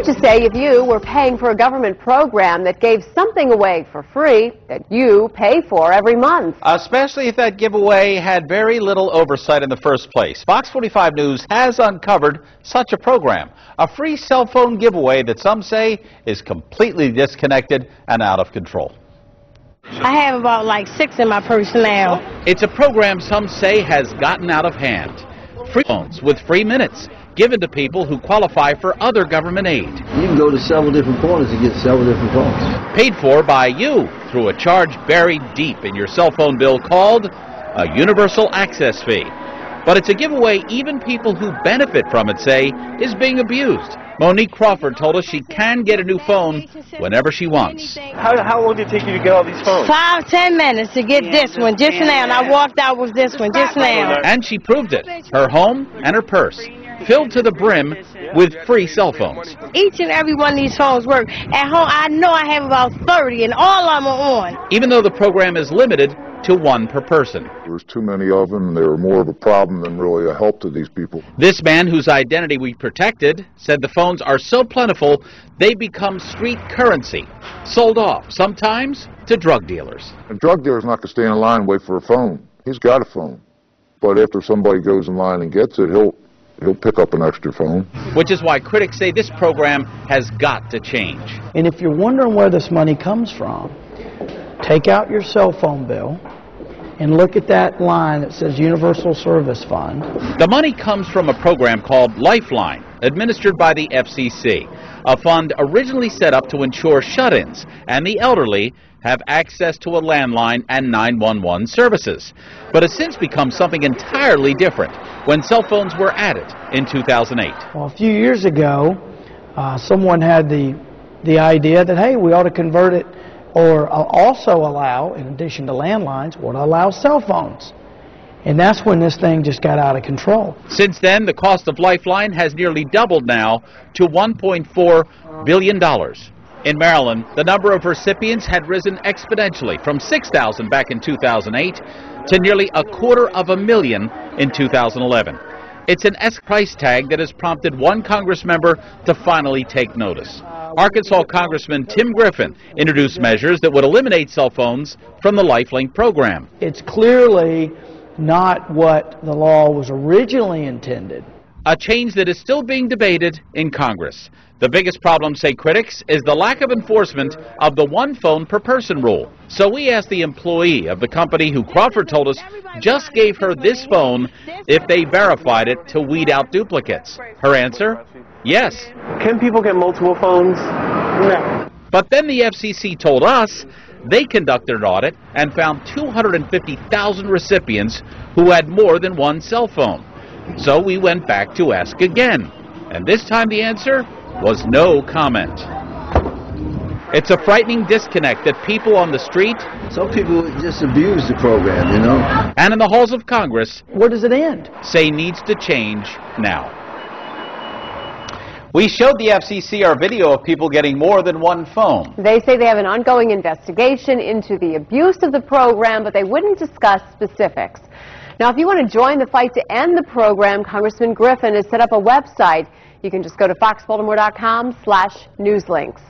would you say if you were paying for a government program that gave something away for free that you pay for every month? Especially if that giveaway had very little oversight in the first place. Fox 45 News has uncovered such a program, a free cell phone giveaway that some say is completely disconnected and out of control. I have about like 6 in my purse now. It's a program some say has gotten out of hand. Free phones with free minutes given to people who qualify for other government aid. You can go to several different corners and get several different phones. Paid for by you through a charge buried deep in your cell phone bill called a universal access fee. But it's a giveaway even people who benefit from it say is being abused. Monique Crawford told us she can get a new phone whenever she wants. How long did it take you to get all these phones? 5-10 minutes to get this one just now, and I walked out with this one just now. And she proved it. Her home and her purse filled to the brim with free cell phones. Each and every one of these phones work. At home, I know I have about 30, and all of them are on. Even though the program is limited to 1 per person. There's too many of them. They're more of a problem than really a help to these people. This man, whose identity we protected, said the phones are so plentiful they become street currency, sold off sometimes to drug dealers. A drug dealer's not going to stand in line and wait for a phone. He's got a phone. But after somebody goes in line and gets it, he'll pick up an extra phone. Which is why critics say this program has got to change. And if you're wondering where this money comes from, take out your cell phone bill and look at that line that says Universal Service Fund. The money comes from a program called Lifeline, administered by the FCC, a fund originally set up to ensure shut-ins and the elderly have access to a landline and 911 services. But has since become something entirely different when cell phones were added in 2008. Well, a few years ago, someone had the idea that, hey, we ought to convert it or also allow, in addition to landlines, would allow cell phones. And that's when this thing just got out of control. Since then, the cost of Lifeline has nearly doubled now to $1.4 billion. In Maryland, the number of recipients had risen exponentially from 6,000 back in 2008 to nearly 250,000 in 2011. It's an price tag that has prompted one Congressmember to finally take notice. Arkansas Congressman Tim Griffin introduced measures that would eliminate cell phones from the Lifeline program. It's clearly not what the law was originally intended. A change that is still being debated in Congress. The biggest problem, say critics, is the lack of enforcement of the 1 phone per person rule. So we asked the employee of the company who Crawford told us just gave her this phone if they verified it to weed out duplicates. Her answer? Yes. Can people get multiple phones? No. But then the FCC told us they conducted an audit and found 250,000 recipients who had more than 1 cell phone. So we went back to ask again. And this time the answer was no comment. It's a frightening disconnect that people on the street, Some people just abuse the program, you know. and in the halls of Congress, Where does it end? say needs to change now. We showed the FCC our video of people getting more than 1 phone. They say they have an ongoing investigation into the abuse of the program, but they wouldn't discuss specifics. Now, if you want to join the fight to end the program, Congressman Griffin has set up a website. You can just go to foxbaltimore.com/newslinks.